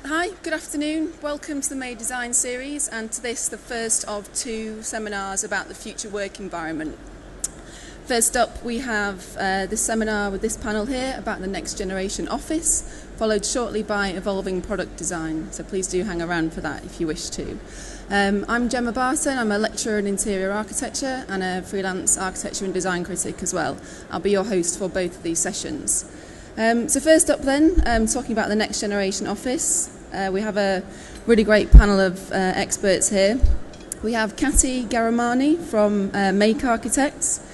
Hi, good afternoon. Welcome to the May Design series and to this, the first of two seminars about the future work environment. First up, we have this seminar with this panel here about the next generation office, followed shortly by evolving product design. So please do hang around for that if you wish to. I'm Gemma Barton. I'm a lecturer in interior architecture and a freelance architecture and design critic as well. I'll be your host for both of these sessions. So first up then, talking about the next generation office, we have a really great panel of experts here. We have Kati Garamani from Make Architects.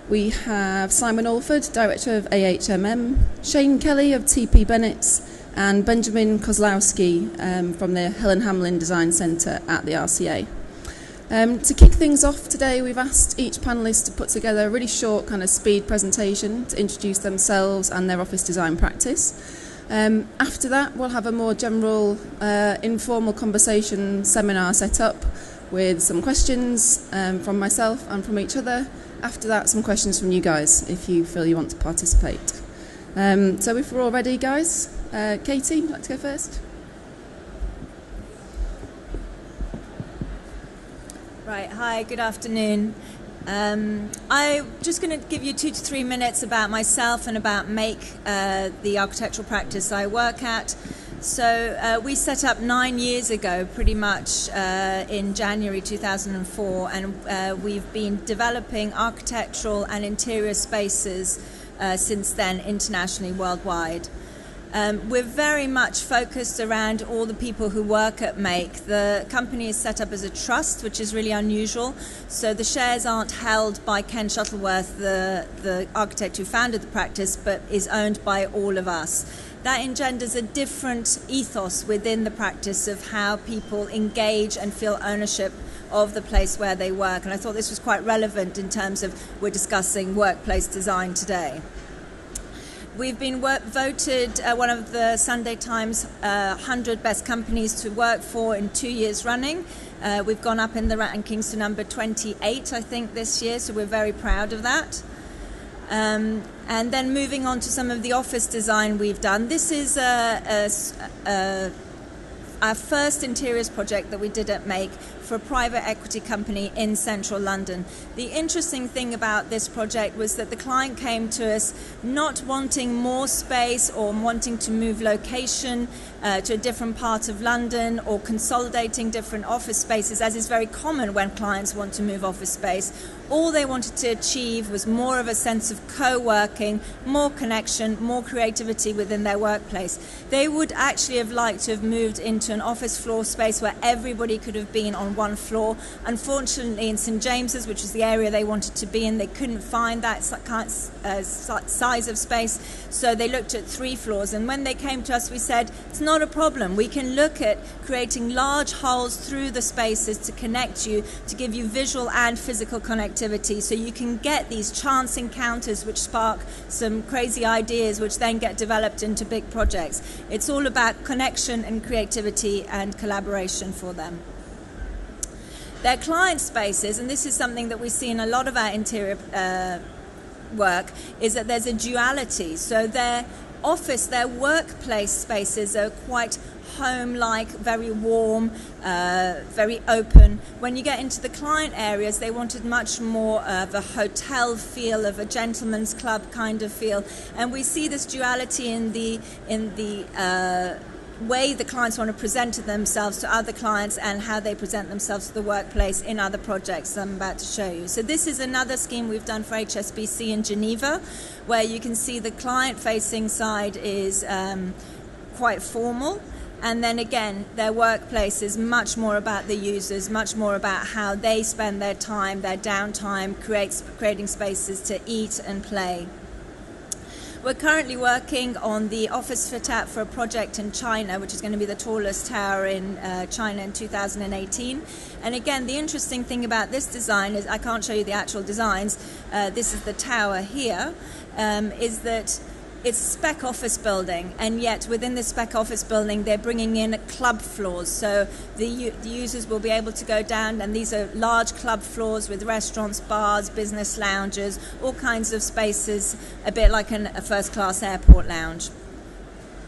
We have Simon Alford, Director of AHMM, Shane Kelly of TP Bennett, and Benjamin Kozelski from the Helen Hamlin Design Centre at the RCA. To kick things off today, we've asked each panellist to put together a really short kind of speed presentation to introduce themselves and their office design practice. After that, we'll have a more general informal conversation seminar set up with some questions from myself and from each other. After that, some questions from you guys if you feel you want to participate. So if we're all ready, guys, Katie, would you like to go first? Right, hi, good afternoon. I'm just going to give you 2 to 3 minutes about myself and about Make, the architectural practice I work at. So we set up 9 years ago, pretty much in January 2004, and we've been developing architectural and interior spaces since then internationally, worldwide. We're very much focused around all the people who work at Make. The company is set up as a trust, which is really unusual. So the shares aren't held by Ken Shuttleworth, the architect who founded the practice, but is owned by all of us. That engenders a different ethos within the practice of how people engage and feel ownership of the place where they work. And I thought this was quite relevant in terms of we're discussing workplace design today. We've been voted one of the Sunday Times 100 best companies to work for in 2 years running. We've gone up in the rankings to number 28, I think, this year, so we're very proud of that. And then moving on to some of the office design we've done. This is our first interiors project that we did at Make for a private equity company in central London. The interesting thing about this project was that the client came to us not wanting more space or wanting to move location to a different part of London or consolidating different office spaces, as is very common when clients want to move office space. All they wanted to achieve was more of a sense of co-working, more connection, more creativity within their workplace. They would actually have liked to have moved into an office floor space where everybody could have been on one floor. Unfortunately, in St James's, which is the area they wanted to be in, they couldn't find that size of space, so they looked at 3 floors. And when they came to us, we said, it's not a problem. We can look at creating large holes through the spaces to connect you, to give you visual and physical connectivity, so you can get these chance encounters which spark some crazy ideas which then get developed into big projects. It's all about connection and creativity and collaboration for them. Their client spaces, and this is something that we see in a lot of our interior work, is that there's a duality. So their office, their workplace spaces are quite home-like, very warm, very open. When you get into the client areas, they wanted much more of a hotel feel, of a gentleman's club kind of feel. And we see this duality in the way the clients want to present themselves to other clients and how they present themselves to the workplace in other projects I'm about to show you. So this is another scheme we've done for HSBC in Geneva, where you can see the client-facing side is quite formal. And then again, their workplace is much more about the users, much more about how they spend their time, their downtime, creating spaces to eat and play. We're currently working on the office fit-out for a project in China, which is going to be the tallest tower in China in 2018. And again, the interesting thing about this design is, I can't show you the actual designs, this is the tower here, is that it's a spec office building, and yet within this spec office building they're bringing in club floors, so the users will be able to go down, and these are large club floors with restaurants, bars, business lounges, all kinds of spaces, a bit like a first-class airport lounge.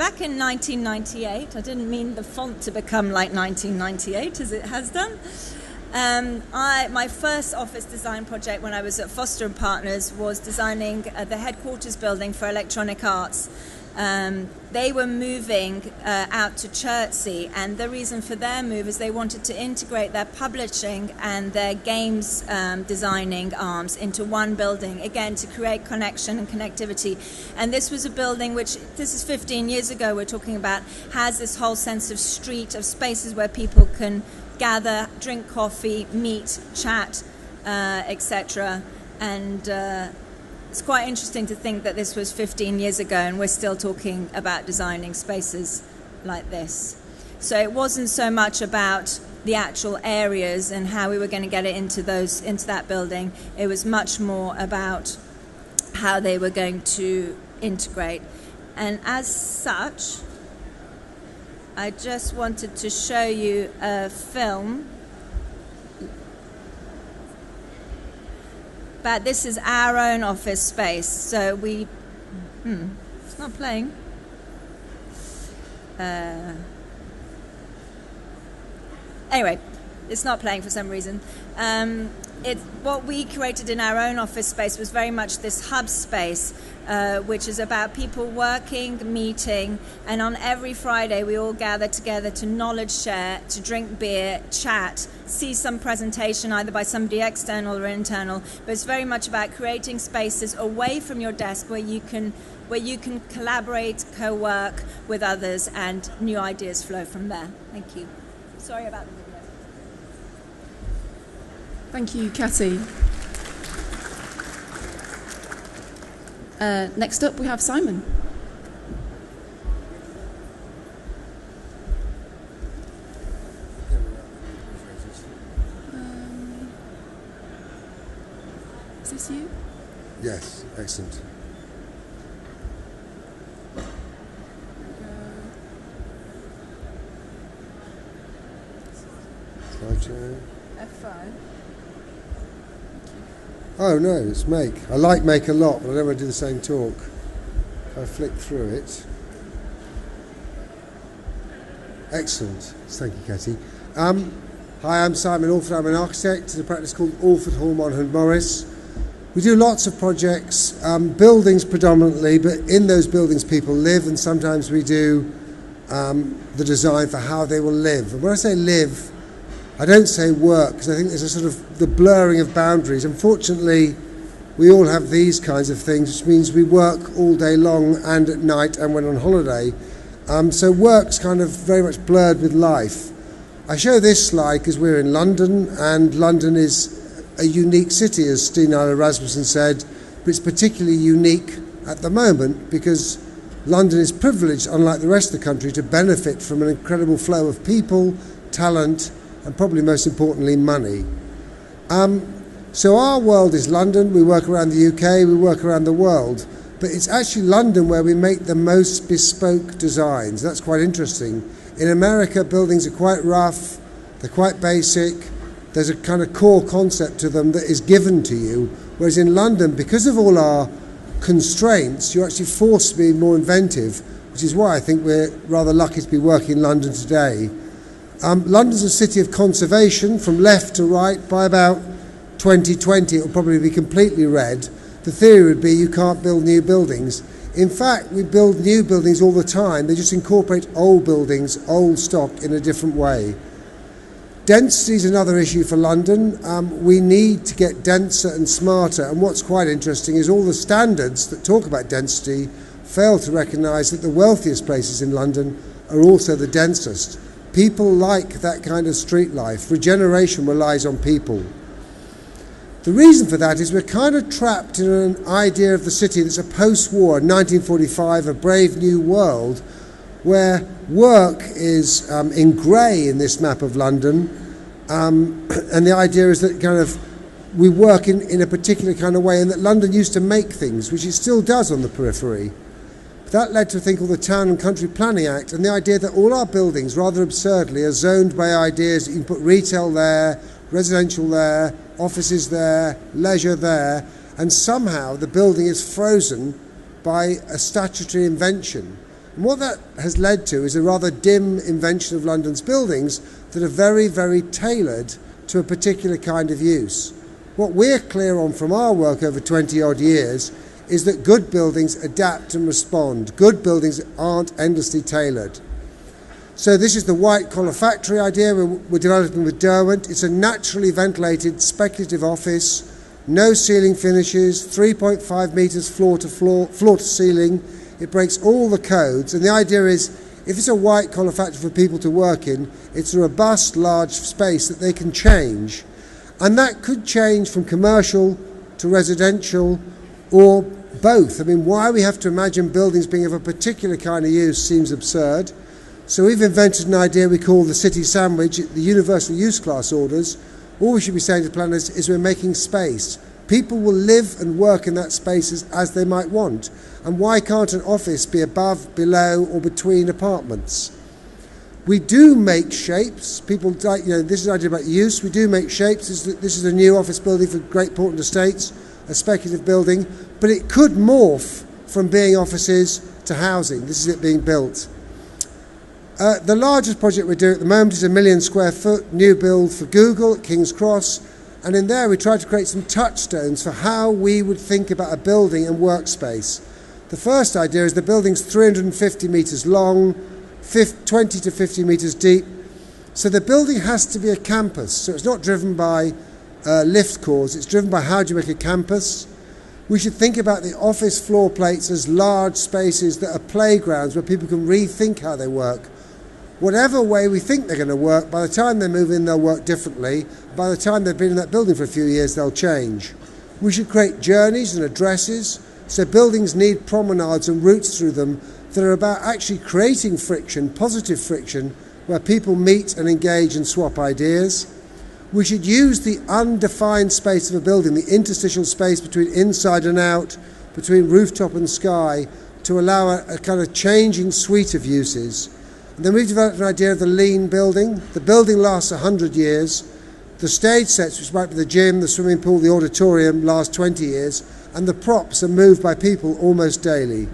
back in 1998, I didn't mean the font to become like 1998 as it has done. My first office design project when I was at Foster & Partners was designing the headquarters building for Electronic Arts. They were moving out to Chertsey, and the reason for their move is they wanted to integrate their publishing and their games designing arms into one building, again to create connection and connectivity. And this was a building which, this is 15 years ago we're talking about, has this whole sense of street, of spaces where people can gather, drink coffee, meet, chat, etc. And it's quite interesting to think that this was 15 years ago and we're still talking about designing spaces like this. So it wasn't so much about the actual areas and how we were going to get it into that building. It was much more about how they were going to integrate. And as such, I just wanted to show you a film. But this is our own office space, so we... it's not playing. Anyway, it's not playing for some reason. What we created in our own office space was very much this hub space, which is about people working, meeting, and on every Friday we all gather together to knowledge share, to drink beer, chat, see some presentation either by somebody external or internal, but it's very much about creating spaces away from your desk where you can collaborate, co-work with others, and new ideas flow from there. Thank you. Sorry about the video. Thank you, Catty. Next up, we have Simon. Is this you? Yes, excellent. Slideshow. F5. Oh no, it's Make. I like Make a lot, but I don't want to do the same talk. If I flick through it. Excellent. Thank you, Katie. Hi, I'm Simon Alford. I'm an architect at a practice called Alford, Hall, Monaghan Morris. We do lots of projects, buildings predominantly, but in those buildings people live, and sometimes we do the design for how they will live. And when I say live, I don't say work, because I think there's a sort of the blurring of boundaries. Unfortunately, we all have these kinds of things, which means we work all day long and at night and when on holiday. So work's kind of very much blurred with life. I show this slide because we're in London, and London is a unique city, as Stina Rasmussen said, but it's particularly unique at the moment because London is privileged, unlike the rest of the country, to benefit from an incredible flow of people, talent, and probably most importantly, money. So our world is London. We work around the UK, we work around the world, but it's actually London where we make the most bespoke designs. That's quite interesting. In America, buildings are quite rough, they're quite basic, there's a kind of core concept to them that is given to you, whereas in London, because of all our constraints, you're actually forced to be more inventive, which is why I think we're rather lucky to be working in London today. London's a city of conservation from left to right. By about 2020 it will probably be completely red. The theory would be you can't build new buildings. In fact, we build new buildings all the time. They just incorporate old buildings, old stock in a different way. Density is another issue for London. We need to get denser and smarter, and what's quite interesting is all the standards that talk about density fail to recognise that the wealthiest places in London are also the densest. People like that kind of street life. Regeneration relies on people. The reason for that is we're kind of trapped in an idea of the city that's a post-war, 1945, a brave new world, where work is in grey in this map of London, and the idea is that kind of we work in a particular kind of way, and that London used to make things, which it still does on the periphery. That led to a thing called the Town and Country Planning Act, and the idea that all our buildings, rather absurdly, are zoned by ideas that you can put retail there, residential there, offices there, leisure there, and somehow the building is frozen by a statutory invention. And what that has led to is a rather dim invention of London's buildings that are very, very tailored to a particular kind of use. What we're clear on from our work over 20 odd years is that good buildings adapt and respond. Good buildings aren't endlessly tailored. So this is the white collar factory idea we're developing with Derwent. It's a naturally ventilated speculative office, no ceiling finishes, 3.5 metres floor to ceiling. It breaks all the codes, and the idea is if it's a white collar factory for people to work in, it's a robust large space that they can change. And that could change from commercial to residential or both. I mean, why we have to imagine buildings being of a particular kind of use seems absurd. So we've invented an idea we call the city sandwich, the universal use class orders. All we should be saying to planners is we're making space. People will live and work in that space as they might want. And why can't an office be above, below or between apartments? We do make shapes. People, this is an idea about use. We do make shapes. This is a new office building for Great Portland Estates, a speculative building. But it could morph from being offices to housing. This is it being built. The largest project we're doing at the moment is a 1 million square foot new build for Google at King's Cross. And in there we tried to create some touchstones for how we would think about a building and workspace. The first idea is the building's 350 metres long, 20 to 50 metres deep. So the building has to be a campus. So it's not driven by lift cores, it's driven by how do you make a campus. We should think about the office floor plates as large spaces that are playgrounds where people can rethink how they work. Whatever way we think they're going to work, by the time they move in, they'll work differently. By the time they've been in that building for a few years, they'll change. We should create journeys and addresses, so buildings need promenades and routes through them that are about actually creating friction, positive friction, where people meet and engage and swap ideas. We should use the undefined space of a building, the interstitial space between inside and out, between rooftop and sky, to allow a kind of changing suite of uses. And then we've developed an idea of the lean building. The building lasts 100 years. The stage sets, which might be the gym, the swimming pool, the auditorium, last 20 years. And the props are moved by people almost daily.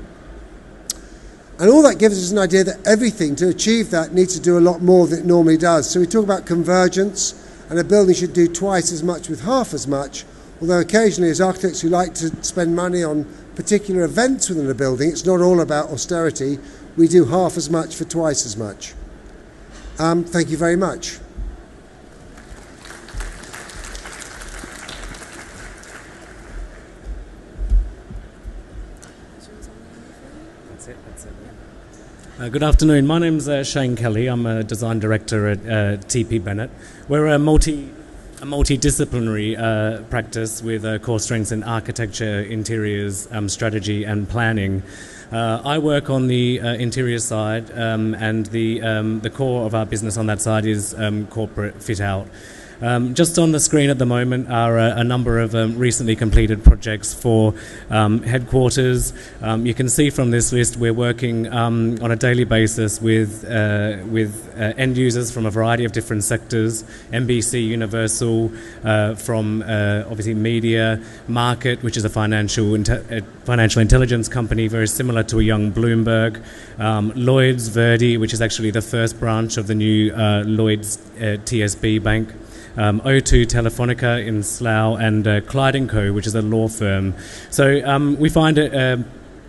And all that gives us an idea that everything to achieve that needs to do a lot more than it normally does. So we talk about convergence, and a building should do twice as much with half as much. Although occasionally, as architects who like to spend money on particular events within a building, it's not all about austerity. We do half as much for twice as much. Thank you very much. Good afternoon. My name's Shane Kelly. I'm a design director at TP Bennett. We're a multidisciplinary practice with core strengths in architecture, interiors, strategy and planning. I work on the interior side, and the core of our business on that side is corporate fit out. Just on the screen at the moment are a number of recently completed projects for headquarters. You can see from this list we're working on a daily basis with end users from a variety of different sectors, NBC, Universal, from obviously media, Market, which is a financial intelligence company very similar to a young Bloomberg, Lloyds, Verdi, which is actually the first branch of the new Lloyds TSB bank, O2 Telefonica in Slough, and Clyde & Co., which is a law firm. So we find it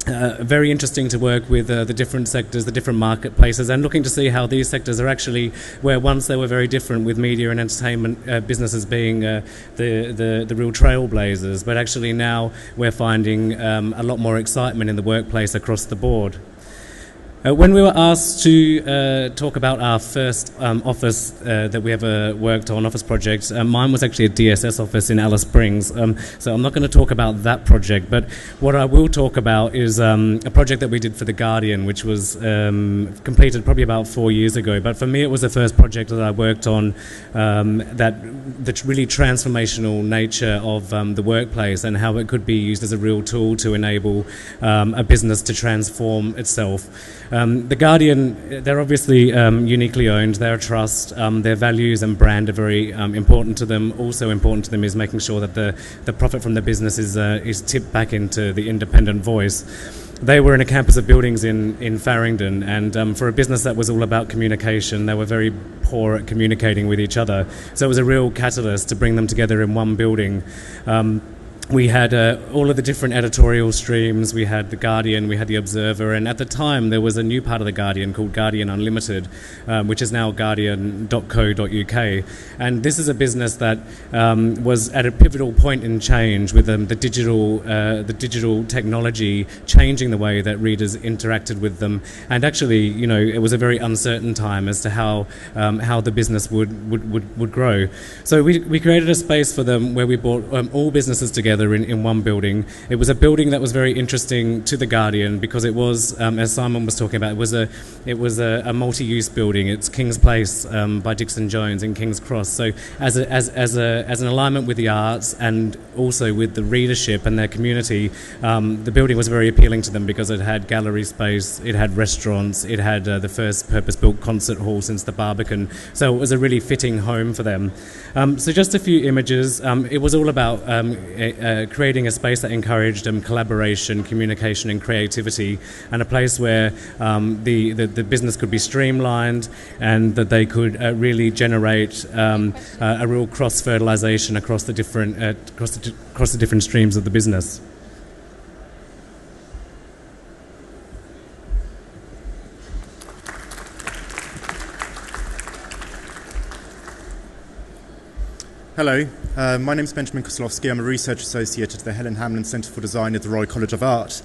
very interesting to work with the different sectors, the different marketplaces, and looking to see how these sectors are actually, where once they were very different with media and entertainment businesses being the real trailblazers, but actually now we're finding a lot more excitement in the workplace across the board. When we were asked to talk about our first office that we ever worked on, office project, mine was actually a DSS office in Alice Springs, so I'm not going to talk about that project, but what I will talk about is a project that we did for The Guardian, which was completed probably about 4 years ago, but for me it was the first project that I worked on that the really transformational nature of the workplace and how it could be used as a real tool to enable a business to transform itself. The Guardian, they're obviously uniquely owned, they're a trust, their values and brand are very important to them. Also important to them is making sure that the profit from the business is tipped back into the independent voice. they were in a campus of buildings in Farringdon, and for a business that was all about communication, they were very poor at communicating with each other. So it was a real catalyst to bring them together in one building. We had all of the different editorial streams. We had The Guardian, we had The Observer, and at the time there was a new part of The Guardian called Guardian Unlimited, which is now guardian.co.uk. And this is a business that was at a pivotal point in change with the digital technology changing the way that readers interacted with them. And actually, you know, it was a very uncertain time as to how the business would grow. So we created a space for them where we brought all businesses together in one building. It was a building that was very interesting to The Guardian because it was, as Simon was talking about, it was a multi-use building. It's King's Place by Dixon Jones in King's Cross. So as an alignment with the arts and also with the readership and their community, the building was very appealing to them because it had gallery space, it had restaurants, it had the first purpose-built concert hall since the Barbican. So it was a really fitting home for them. So just a few images. It was all about creating a space that encouraged collaboration, communication and creativity, and a place where the business could be streamlined and that they could really generate a real cross-fertilisation across the different streams of the business. Hello, my name is Benjamin Kozelski. I'm a research associate at the Helen Hamlin Centre for Design at the Royal College of Art.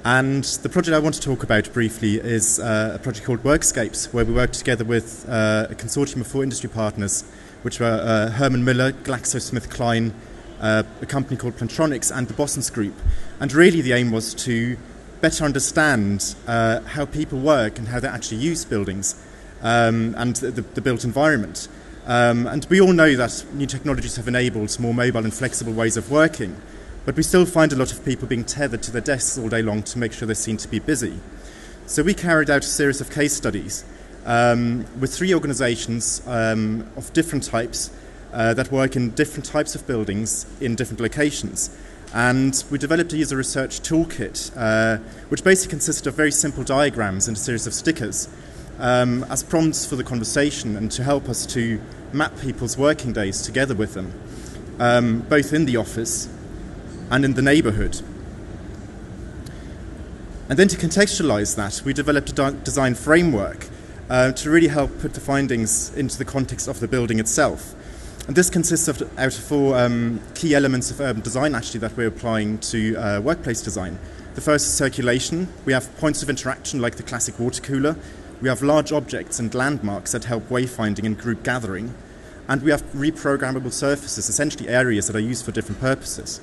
And the project I want to talk about briefly is a project called Workscapes, where we work together with a consortium of 4 industry partners, which were Herman Miller, GlaxoSmithKline, a company called Plantronics, and the Bossons Group. And really the aim was to better understand how people work and how they actually use buildings and the built environment. And we all know that new technologies have enabled more mobile and flexible ways of working, but we still find a lot of people being tethered to their desks all day long to make sure they seem to be busy. So we carried out a series of case studies with 3 organisations of different types that work in different types of buildings in different locations. And we developed a user research toolkit, which basically consisted of very simple diagrams and a series of stickers as prompts for the conversation and to help us to map people's working days together with them, both in the office and in the neighbourhood. And then to contextualise that, we developed a design framework to really help put the findings into the context of the building itself. And this consists of out of 4 key elements of urban design actually that we're applying to workplace design. The first is circulation. We have points of interaction like the classic water cooler. We have large objects and landmarks that help wayfinding and group gathering. And we have reprogrammable surfaces, essentially areas that are used for different purposes.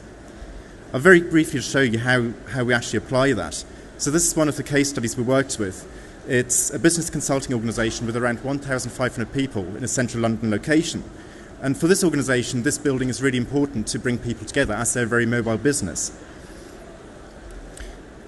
I'll very briefly show you how we actually apply that. So this is one of the case studies we worked with. It's a business consulting organisation with around 1,500 people in a central London location. And for this organisation, this building is really important to bring people together as they're a very mobile business.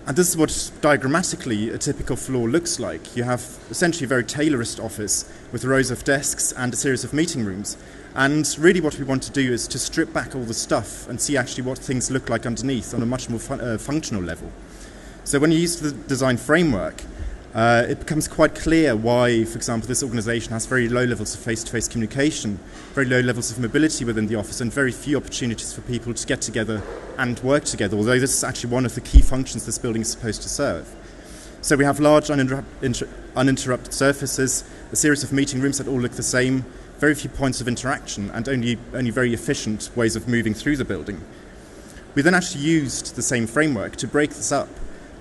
And this is what diagrammatically a typical floor looks like. You have essentially a very Taylorist office with rows of desks and a series of meeting rooms. And really what we want to do is to strip back all the stuff and see actually what things look like underneath on a much more functional level. So when you use the design framework, it becomes quite clear why, for example, this organisation has very low levels of face-to-face communication, very low levels of mobility within the office, and very few opportunities for people to get together and work together, although this is actually one of the key functions this building is supposed to serve. So we have large uninterrupted surfaces, a series of meeting rooms that all look the same, very few points of interaction, and only very efficient ways of moving through the building. We then actually used the same framework to break this up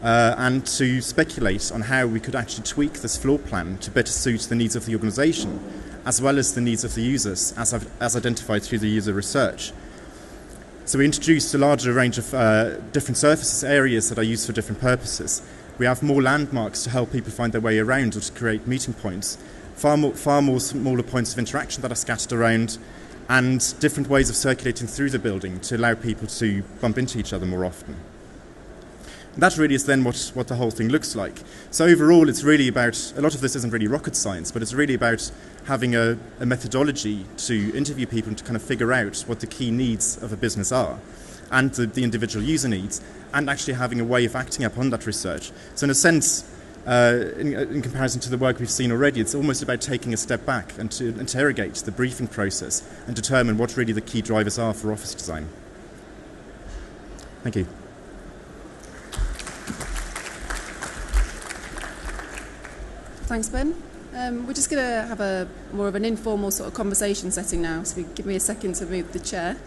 and to speculate on how we could actually tweak this floor plan to better suit the needs of the organisation, as well as the needs of the users, as identified through the user research. So we introduced a larger range of different surfaces, areas that are used for different purposes. We have more landmarks to help people find their way around or to create meeting points, far more smaller points of interaction that are scattered around, and different ways of circulating through the building to allow people to bump into each other more often. And that really is then what the whole thing looks like. So overall, it's really about, a lot of this isn't really rocket science, but it's really about having a methodology to interview people and to kind of figure out what the key needs of a business are. and the individual user needs, and actually having a way of acting upon that research. So in a sense, in comparison to the work we've seen already, it's almost about taking a step back and to interrogate the briefing process and determine what really the key drivers are for office design. Thank you. Thanks, Ben. We're just going to have more of an informal sort of conversation setting now, so give me a second to move the chair.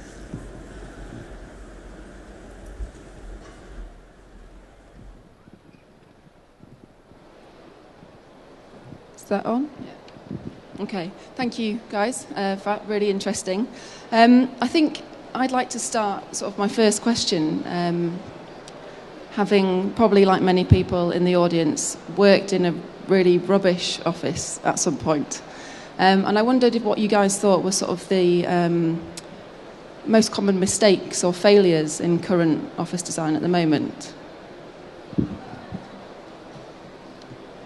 Is that on? Yeah. Okay. Thank you, guys, for that. Really interesting. I think I'd like to start sort of my first question, having probably, like many people in the audience, worked in a really rubbish office at some point. And I wondered if what you guys thought were sort of the most common mistakes or failures in current office design at the moment.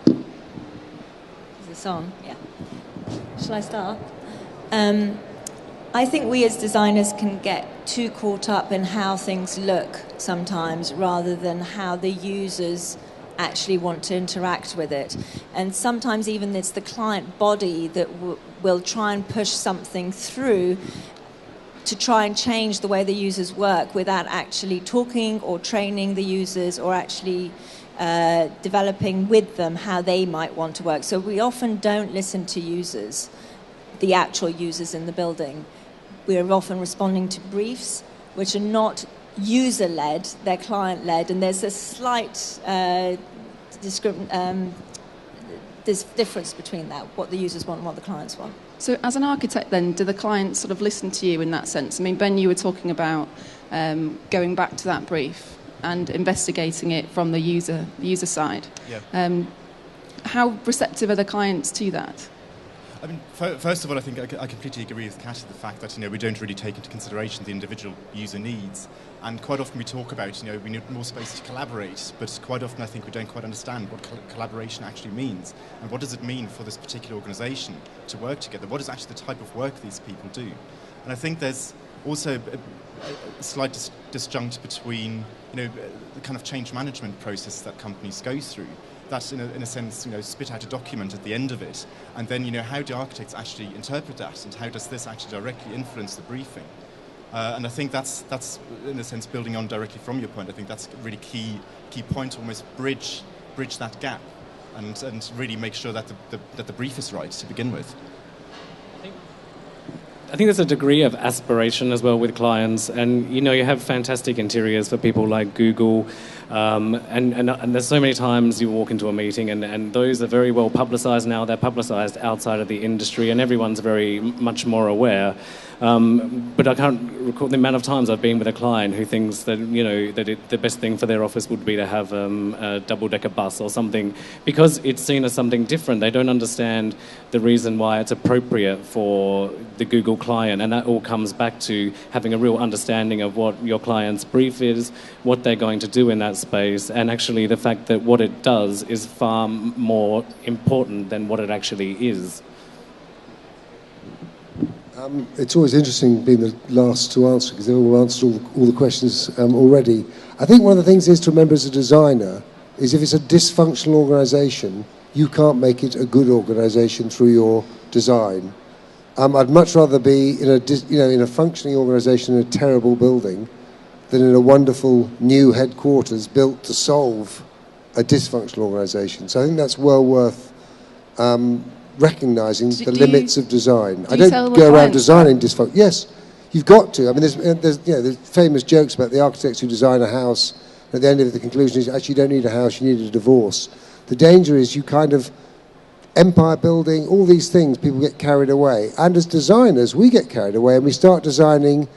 Is this on? Yeah. Shall I start? I think we as designers can get too caught up in how things look sometimes rather than how the users actually want to interact with it. And sometimes even it's the client body that will try and push something through to try and change the way the users work without actually talking or training the users or actually developing with them how they might want to work. So we often don't listen to users, the actual users in the building. We're often responding to briefs which are not user-led, they're client-led, and there's a slight there's difference between that, what the users want and what the clients want. So as an architect then, do the clients sort of listen to you in that sense? I mean, Ben, you were talking about going back to that brief and investigating it from the user side. Yeah. How receptive are the clients to that? I mean, first of all, I think I completely agree with Kat, the fact that, we don't really take into consideration the individual user needs. And quite often we talk about, we need more space to collaborate, but quite often I think we don't quite understand what collaboration actually means. And what does it mean for this particular organisation to work together? What is actually the type of work these people do? And I think there's also a slight disjunct between, the kind of change management process that companies go through. That's, in a sense, spit out a document at the end of it. And then, how do architects actually interpret that? And how does this actually directly influence the briefing? And I think that's, in a sense, building on directly from your point. I think that's a really key point to almost bridge that gap and really make sure that the brief is right to begin with. I think there's a degree of aspiration as well with clients, and you have fantastic interiors for people like Google, and there's so many times you walk into a meeting and those are very well publicised now. They're publicised outside of the industry, and everyone's very much more aware. But I can't recall the amount of times I've been with a client who thinks that the best thing for their office would be to have a double-decker bus or something, because it's seen as something different. They don't understand the reason why it's appropriate for the Google client, and that all comes back to having a real understanding of what your client's brief is, what they're going to do in that space, and actually the fact that what it does is far more important than what it actually is. It's always interesting being the last to answer because they've all answered all the questions already. I think one of the things is to remember as a designer is if it's a dysfunctional organisation, you can't make it a good organisation through your design. I'd much rather be in a functioning organisation in a terrible building than in a wonderful new headquarters built to solve a dysfunctional organisation. So I think that's well worth recognising the limits of design. I don't go around designing dysfunction. Yes, you've got to. I mean, there's famous jokes about the architects who design a house. At the end of it, the conclusion is actually you don't need a house, you need a divorce. The danger is you kind of empire building, all these things, people get carried away. And as designers, we get carried away and we start designing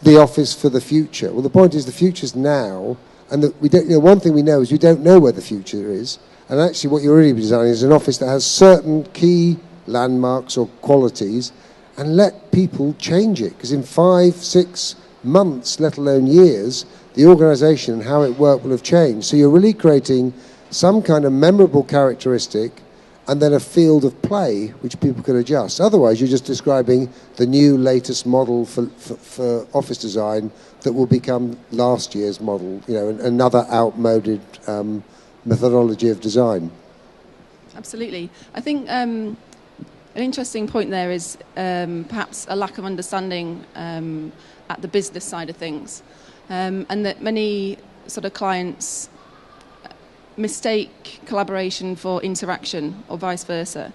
the office for the future. Well, the point is the future's now, and we don't. One thing we know is we don't know where the future is. And actually what you're really designing is an office that has certain key landmarks or qualities, and let people change it. Because in 5-6 months, let alone years, the organisation and how it worked will have changed. So you're really creating some kind of memorable characteristic and then a field of play which people can adjust. Otherwise, you're just describing the new, latest model for office design that will become last year's model, another outmoded methodology of design. Absolutely. I think an interesting point there is perhaps a lack of understanding at the business side of things, and that many sort of clients mistake collaboration for interaction or vice versa.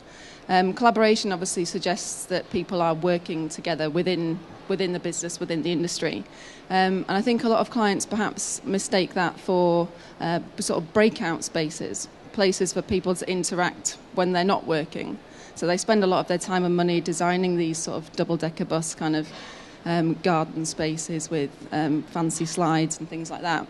Collaboration obviously suggests that people are working together within the business, within the industry. And I think a lot of clients perhaps mistake that for sort of breakout spaces, places for people to interact when they're not working. So they spend a lot of their time and money designing these sort of double-decker bus kind of garden spaces with fancy slides and things like that.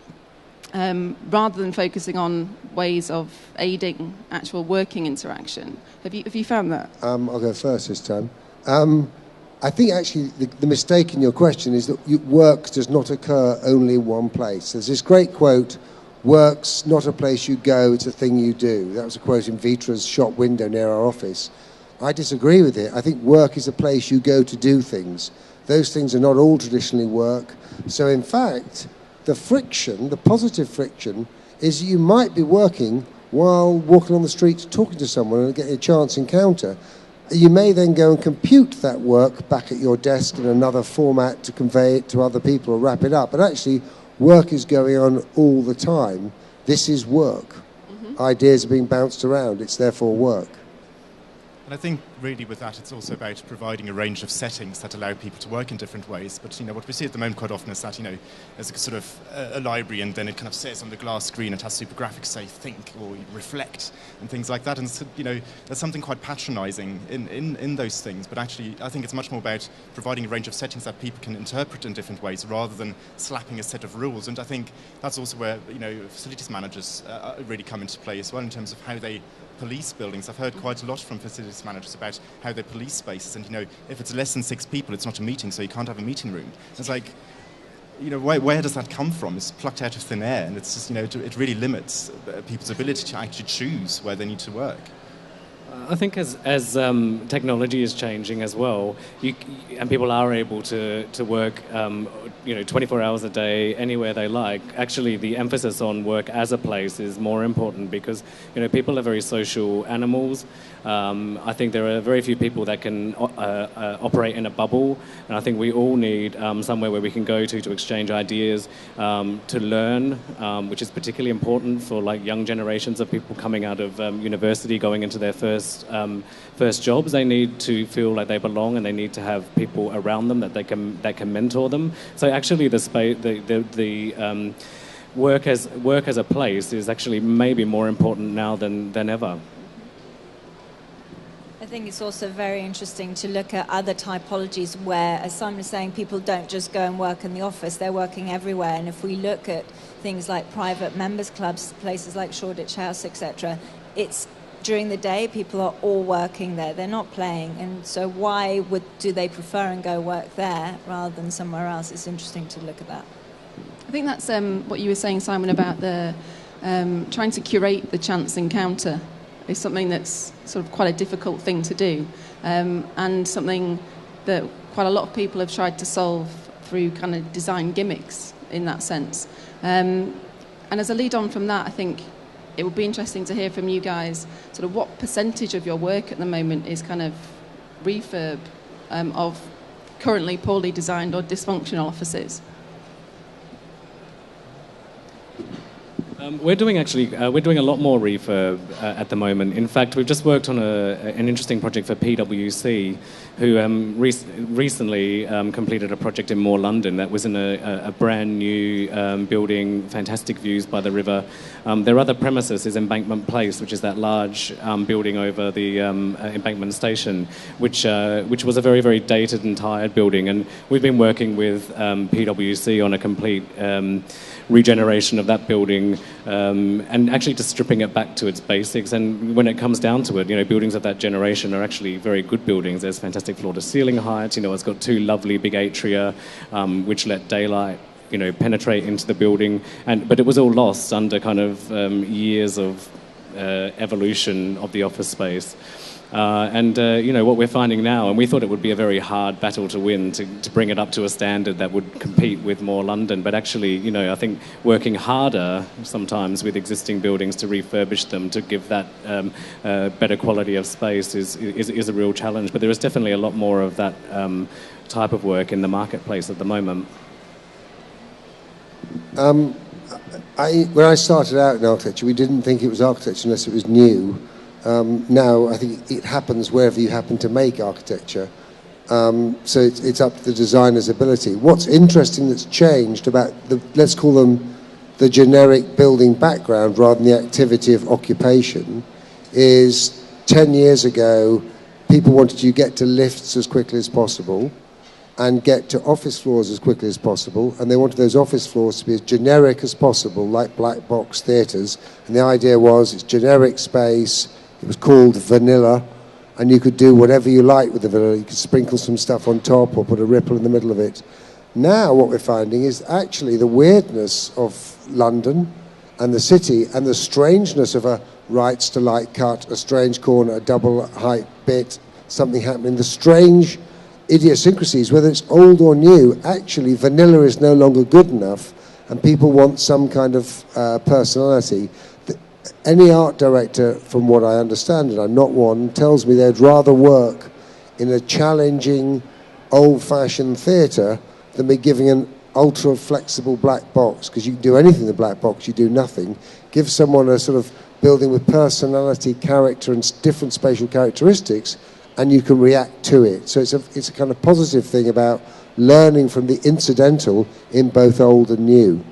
Rather than focusing on ways of aiding actual working interaction. Have you found that? I'll go first this time. I think actually the mistake in your question is that work does not occur only in one place. There's this great quote, "Work's not a place you go, it's a thing you do." That was a quote in Vitra's shop window near our office. I disagree with it. I think work is a place you go to do things. Those things are not all traditionally work. So in fact, the friction, the positive friction, is you might be working while walking on the street talking to someone and getting a chance encounter. You may then go and compute that work back at your desk in another format to convey it to other people or wrap it up. But actually, work is going on all the time. This is work. Mm-hmm. Ideas are being bounced around. It's therefore work. And I think really with that it's also about providing a range of settings that allow people to work in different ways. But what we see at the moment quite often is that there's a sort of a library and then it kind of says on the glass screen, it has super graphics say think or reflect and things like that. And there's something quite patronising in those things. But actually I think it's much more about providing a range of settings that people can interpret in different ways rather than slapping a set of rules. And I think that's also where facilities managers really come into play as well in terms of how they police buildings. I've heard quite a lot from facilities managers about how they police spaces, and if it's less than 6 people, it's not a meeting, so you can't have a meeting room. It's like, where does that come from? It's plucked out of thin air, and it's just, it really limits people's ability to actually choose where they need to work. I think as technology is changing as well, and people are able to work 24 hours a day anywhere they like. Actually, the emphasis on work as a place is more important because people are very social animals. I think there are very few people that can operate in a bubble, and I think we all need somewhere where we can go to exchange ideas, to learn, which is particularly important for young generations of people coming out of university, going into their first jobs. They need to feel like they belong, and they need to have people around them that can mentor them. So actually, the work as a place is actually maybe more important now than ever. I think it's also very interesting to look at other typologies where, as Simon was saying, people don't just go and work in the office, they're working everywhere. And if we look at things like private members clubs, places like Shoreditch House, etc., it's during the day people are all working there, they're not playing. And so why do they prefer and go work there rather than somewhere else? It's interesting to look at that. I think that's what you were saying, Simon, about the trying to curate the chance encounter is something that's sort of quite a difficult thing to do, and something that quite a lot of people have tried to solve through kind of design gimmicks in that sense. And as a lead on from that, I think it would be interesting to hear from you guys sort of what percentage of your work at the moment is kind of refurb of currently poorly designed or dysfunctional offices. We're doing a lot more refurb at the moment. In fact, we've just worked on an interesting project for PwC, who recently completed a project in Moor London that was in a brand new building, fantastic views by the river. Their other premises is Embankment Place, which is that large building over the Embankment Station, which was a very, very dated and tired building. And we've been working with PwC on a complete regeneration of that building, and actually just stripping it back to its basics. And when it comes down to it, buildings of that generation are actually very good buildings. There's fantastic floor-to-ceiling height. It's got 2 lovely big atria, which let daylight, penetrate into the building. But it was all lost under kind of years of evolution of the office space. What we're finding now, and we thought it would be a very hard battle to win, to bring it up to a standard that would compete with more London, but actually, I think working harder sometimes with existing buildings to refurbish them, to give that better quality of space is a real challenge. But there is definitely a lot more of that type of work in the marketplace at the moment. When I started out in architecture, we didn't think it was architecture unless it was new. Now, I think it happens wherever you happen to make architecture. So it's up to the designer's ability. What's interesting that's changed about let's call them the generic building background rather than the activity of occupation, is 10 years ago, people wanted you to get to lifts as quickly as possible and get to office floors as quickly as possible, and they wanted those office floors to be as generic as possible, like black box theatres. And the idea was it's generic space. It was called vanilla, and you could do whatever you like with the vanilla. You could sprinkle some stuff on top or put a ripple in the middle of it. Now what we're finding is actually the weirdness of London and the city and the strangeness of a rights to light cut, a strange corner, a double height bit, something happening, the strange idiosyncrasies, whether it's old or new. Actually, vanilla is no longer good enough, and people want some kind of personality. Any art director, from what I understand, and I'm not one, tells me they'd rather work in a challenging, old-fashioned theatre than be giving an ultra-flexible black box, because you can do anything in the black box, you do nothing. Give someone a sort of building with personality, character, and different spatial characteristics, and you can react to it. So it's a kind of positive thing about learning from the incidental in both old and new.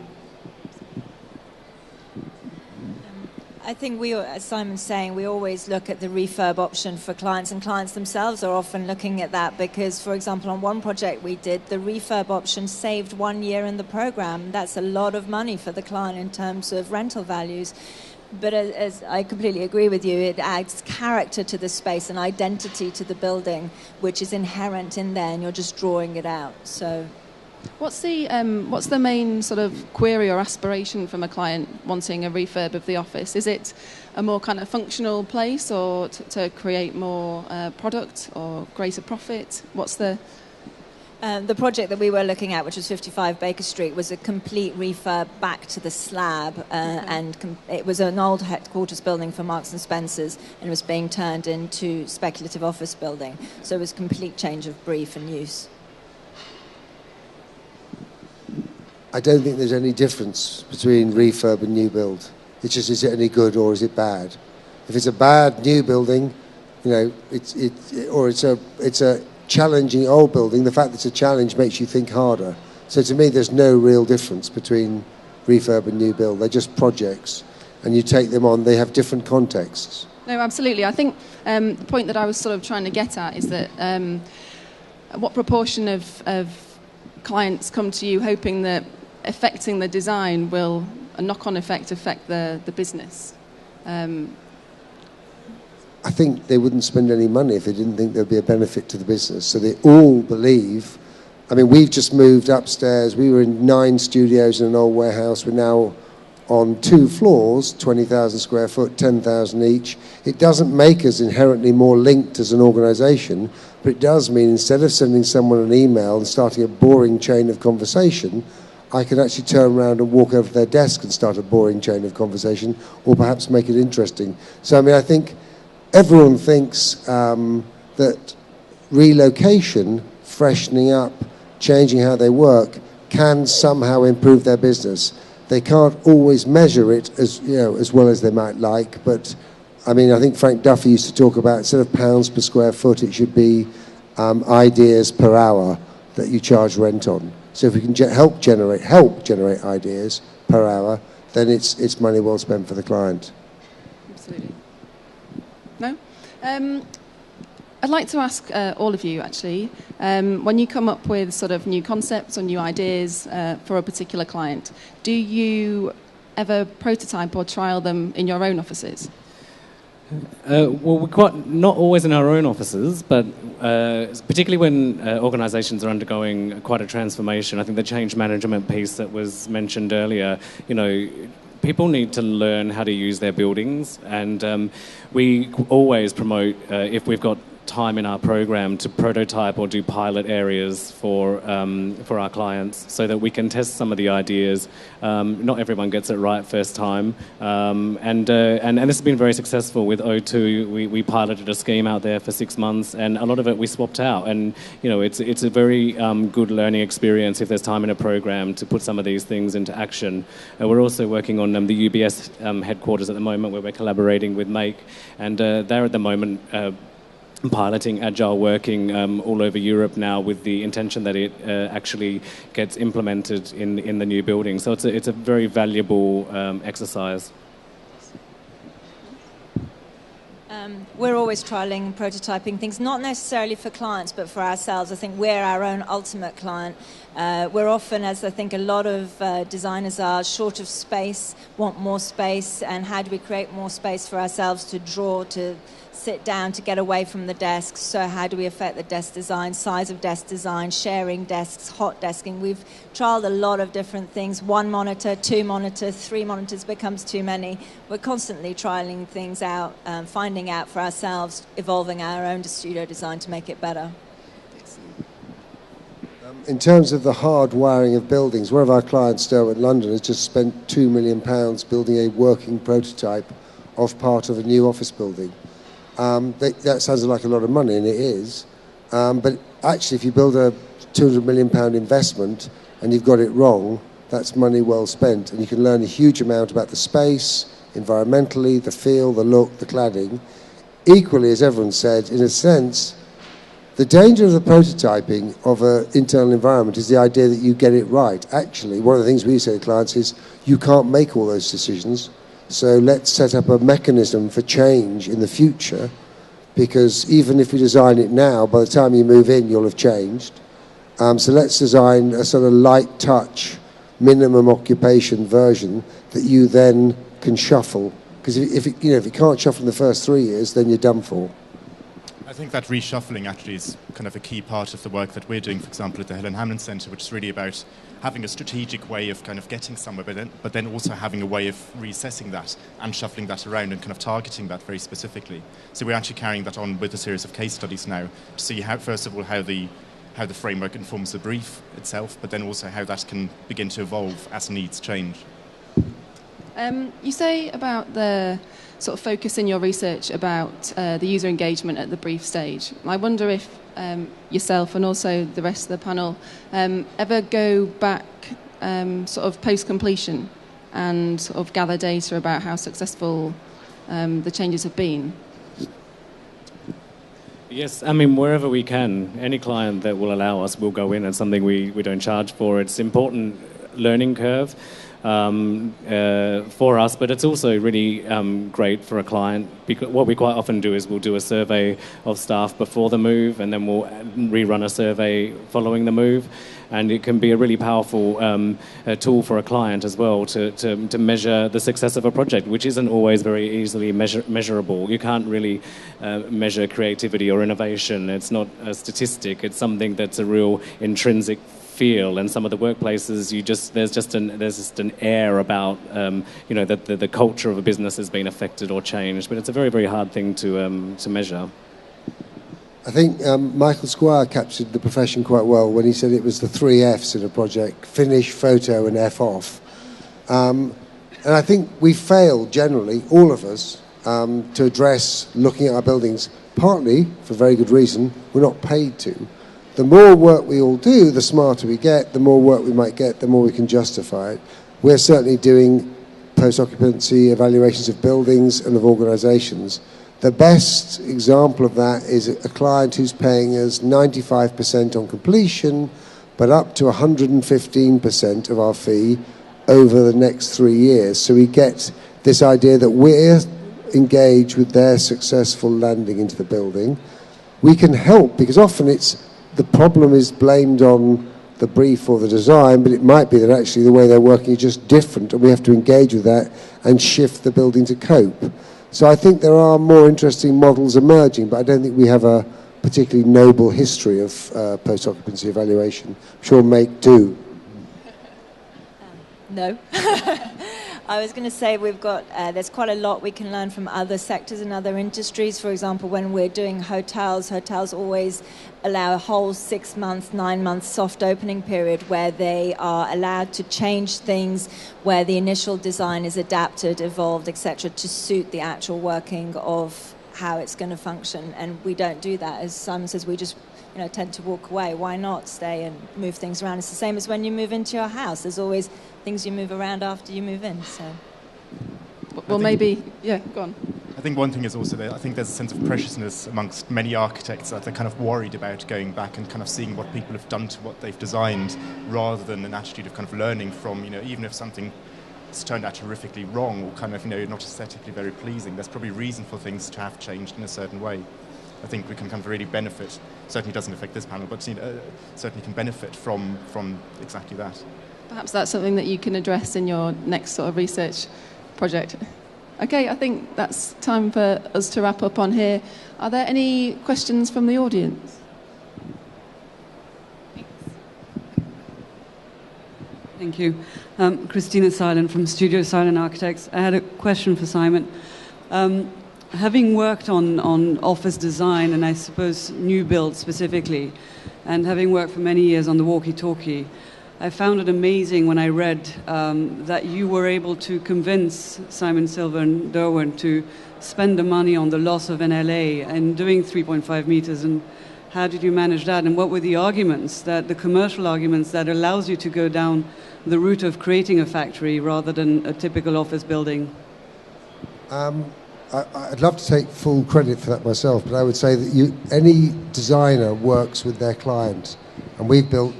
I think as Simon's saying, we always look at the refurb option for clients, and clients themselves are often looking at that because, for example, on one project we did, the refurb option saved 1 year in the program. That's a lot of money for the client in terms of rental values. But as I completely agree with you, it adds character to the space and identity to the building, which is inherent in there, and you're just drawing it out. So, what's the main sort of query or aspiration from a client wanting a refurb of the office? Is it a more kind of functional place, or to create more product or greater profit? What's the project that we were looking at, which was 55 Baker Street, was a complete refurb back to the slab, and it was an old headquarters building for Marks and Spencer's, and it was being turned into speculative office building. So it was a complete change of brief and use. I don't think there's any difference between refurb and new build. It's just, is it any good or is it bad? If it's a bad new building, it's a challenging old building, the fact that it's a challenge makes you think harder. So to me, there's no real difference between refurb and new build. They're just projects, and you take them on. They have different contexts. No, absolutely. I think the point that I was sort of trying to get at is that what proportion of clients come to you hoping that affecting the design will a knock-on effect affect the business? I think they wouldn't spend any money if they didn't think there'd be a benefit to the business. So they all believe. I mean, we've just moved upstairs. We were in 9 studios in an old warehouse. We're now on 2 floors, 20,000 square foot, 10,000 each. It doesn't make us inherently more linked as an organisation, but it does mean instead of sending someone an email and starting a boring chain of conversation, I can actually turn around and walk over to their desk and start a boring chain of conversation, or perhaps make it interesting. So, I mean, I think everyone thinks that relocation, freshening up, changing how they work, can somehow improve their business. They can't always measure it as well as they might like, but I mean, I think Frank Duffy used to talk about, instead of pounds per square foot, it should be ideas per hour that you charge rent on. So if we can help generate ideas per hour, then it's money well spent for the client. Absolutely. No? I'd like to ask all of you, actually, when you come up with sort of new concepts or new ideas for a particular client, do you ever prototype or trial them in your own offices? Well, we're not always in our own offices, but particularly when organisations are undergoing quite a transformation. I think the change management piece that was mentioned earlier, people need to learn how to use their buildings, and we always promote, if we've got time in our program, to prototype or do pilot areas for our clients so that we can test some of the ideas. Not everyone gets it right first time, and this has been very successful with O2. We piloted a scheme out there for 6 months, and a lot of it we swapped out, and it's a very good learning experience if there's time in a program to put some of these things into action. We're also working on the UBS headquarters at the moment, where we're collaborating with Make, and they're at the moment piloting agile working all over Europe now, with the intention that it actually gets implemented in the new building. So it's a very valuable exercise. We're always trialling, prototyping things, not necessarily for clients, but for ourselves. I think we're our own ultimate client. We're often, as I think a lot of designers are, short of space, want more space, and how do we create more space for ourselves to draw, to sit down, to get away from the desks? So how do we affect the desk design, size of desk design, sharing desks, hot desking? We've trialed a lot of different things. 1 monitor, 2 monitors, 3 monitors becomes too many. We're constantly trialing things out, finding out for ourselves, evolving our own studio design to make it better. In terms of the hard wiring of buildings, one of our clients, Shuttleworth London, has just spent £2 million building a working prototype of part of a new office building. That sounds like a lot of money, and it is. But actually, if you build a £200 million investment and you've got it wrong, that's money well spent. And you can learn a huge amount about the space, environmentally, the feel, the look, the cladding. Equally, as everyone said, in a sense, the danger of the prototyping of an internal environment is the idea that you get it right. Actually, one of the things we say to clients is, you can't make all those decisions. So let's set up a mechanism for change in the future, because even if we design it now, by the time you move in, you'll have changed. So let's design a sort of light touch, minimum occupation version that you then can shuffle. Because if you can't shuffle in the first 3 years, then you're done for. I think that reshuffling actually is kind of a key part of the work that we're doing, for example, at the Helen Hamlin Centre, which is really about having a strategic way of kind of getting somewhere, but then also having a way of reassessing that and shuffling that around and kind of targeting that very specifically. So we're actually carrying that on with a series of case studies now to see how, first of all, how the framework informs the brief itself, but then also how that can begin to evolve as needs change. You say about the sort of focus in your research about the user engagement at the brief stage. I wonder if yourself and also the rest of the panel ever go back sort of post-completion and sort of gather data about how successful the changes have been. Yes, I mean, wherever we can, any client that will allow us will go in. It's something we don't charge for. It's an important learning curve for us, but it's also really great for a client, because what we quite often do is we'll do a survey of staff before the move, and then we'll rerun a survey following the move, and it can be a really powerful tool for a client as well to measure the success of a project, which isn't always very easily measurable. You can't really measure creativity or innovation. It's not a statistic. It's something that's a real intrinsic feel, and some of the workplaces there's just an air about that the culture of a business has been affected or changed, but it's a very, very hard thing to measure. I think Michael Squire captured the profession quite well when he said it was the 3 F's in a project: finish, photo, and F off. And I think we fail generally, all of us, to address looking at our buildings, partly for very good reason. We're not paid to. The more work we all do, the smarter we get, the more work we might get, the more we can justify it. We're certainly doing post-occupancy evaluations of buildings and of organisations. The best example of that is a client who's paying us 95% on completion, but up to 115% of our fee over the next 3 years. So we get this idea that we're engaged with their successful landing into the building. We can help, because often the problem is blamed on the brief or the design, but it might be that actually the way they're working is just different, and we have to engage with that and shift the building to cope. So I think there are more interesting models emerging, but I don't think we have a particularly noble history of post-occupancy evaluation. I'm sure Make do. No. I was going to say we've got, there's quite a lot we can learn from other sectors and other industries. For example, when we're doing hotels always allow a whole 6 months, 9 months soft opening period where they are allowed to change things, where the initial design is adapted, evolved, etc., to suit the actual working of how it's going to function. And we don't do that. As Simon says, we just tend to walk away. Why not stay and move things around? It's the same as when you move into your house. There's always things you move around after you move in. So, well, maybe, yeah, go on. I think one thing is also that I think there's a sense of preciousness amongst many architects that they're kind of worried about going back and kind of seeing what people have done to what they've designed, rather than an attitude of kind of learning from, even if something has turned out terrifically wrong or kind of, not aesthetically very pleasing, there's probably reason for things to have changed in a certain way. I think we can kind of really benefit, certainly doesn't affect this panel, but certainly can benefit from exactly that. Perhaps that's something that you can address in your next sort of research project. Okay, I think that's time for us to wrap up on here. Are there any questions from the audience? Thank you. Christina Silent from Studio Silent Architects. I had a question for Simon. Having worked on office design, and I suppose new build specifically, and having worked for many years on the walkie-talkie, I found it amazing when I read that you were able to convince Simon, Silver and Derwent to spend the money on the loss of NLA and doing 3.5 meters, and how did you manage that? And what were the arguments, the commercial arguments that allows you to go down the route of creating a factory rather than a typical office building? I'd love to take full credit for that myself, but I would say that any designer works with their client, and we've built,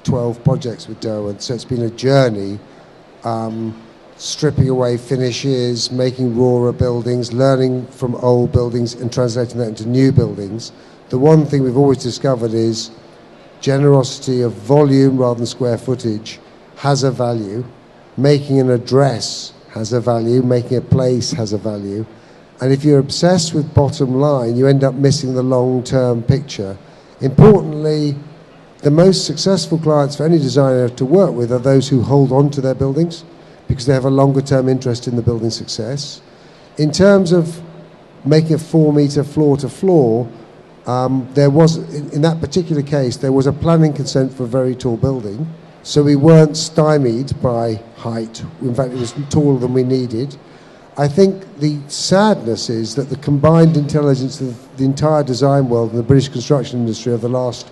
12 projects with Derwent, so it's been a journey, stripping away finishes, making rawer buildings, learning from old buildings and translating that into new buildings. The one thing we've always discovered is generosity of volume rather than square footage has a value. Making an address has a value, making a place has a value. And if you're obsessed with bottom line, you end up missing the long-term picture. Importantly, the most successful clients for any designer to work with are those who hold on to their buildings because they have a longer-term interest in the building success. In terms of making a 4-meter floor-to-floor, there was, in that particular case, there was a planning consent for a very tall building, so we weren't stymied by height. In fact, it was taller than we needed. I think the sadness is that the combined intelligence of the entire design world and the British construction industry of the last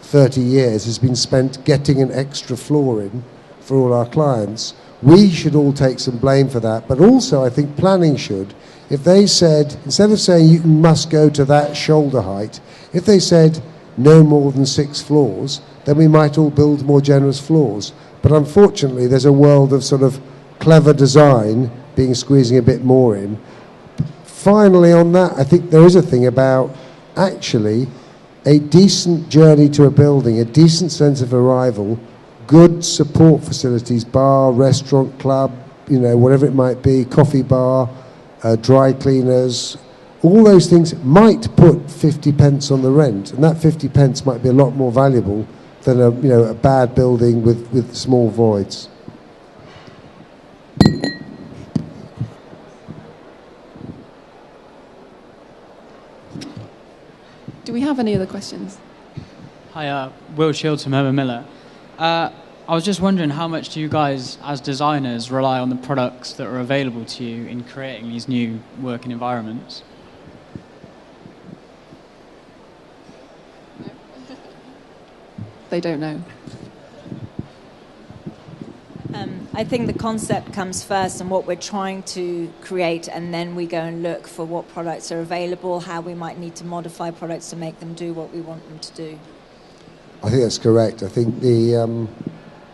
30 years has been spent getting an extra floor in for all our clients. We should all take some blame for that, but also I think planning should. If they said, instead of saying you must go to that shoulder height, if they said no more than 6 floors, then we might all build more generous floors. But unfortunately, there's a world of sort of clever design being squeezing a bit more in. Finally, on that, I think there is a thing about actually a decent journey to a building, a decent sense of arrival, good support facilities, bar, restaurant, club, whatever it might be, coffee bar, dry cleaners, all those things might put 50 pence on the rent, and that 50 pence might be a lot more valuable than a bad building with small voids. Do we have any other questions? Hi, Will Shields from Herman Miller. I was just wondering, how much do you guys, as designers, rely on the products that are available to you in creating these new working environments? They don't know. I think the concept comes first and what we're trying to create, and then we go and look for what products are available, how we might need to modify products to make them do what we want them to do. I think that's correct. I think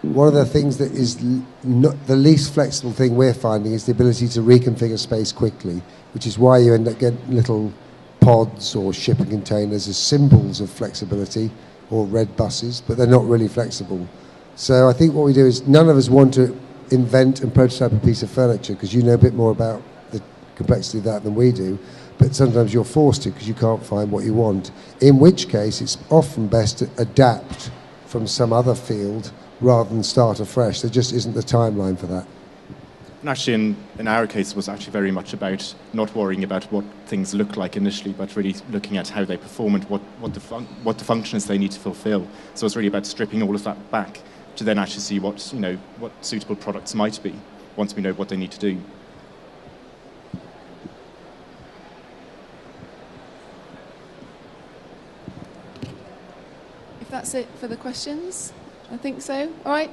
one of the things that is not the least flexible thing we're finding is the ability to reconfigure space quickly, which is why you end up getting little pods or shipping containers as symbols of flexibility, or red buses, but they're not really flexible. So I think what we do is none of us want to invent and prototype a piece of furniture because you know a bit more about the complexity of that than we do, but sometimes you're forced to because you can't find what you want, in which case it's often best to adapt from some other field rather than start afresh. There just isn't the timeline for that. And actually, in our case, it was actually very much about not worrying about what things look like initially, but really looking at how they perform and what the functions they need to fulfill. So it's really about stripping all of that back to then actually see what suitable products might be once we know what they need to do. If that's it for the questions, I think so. All right.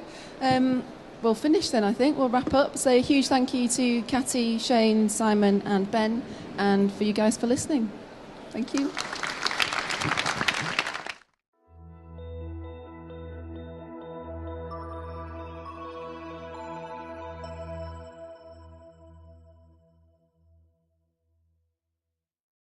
We'll finish then, I think. We'll wrap up. So a huge thank you to Catty, Shane, Simon and Ben, and for you guys for listening. Thank you.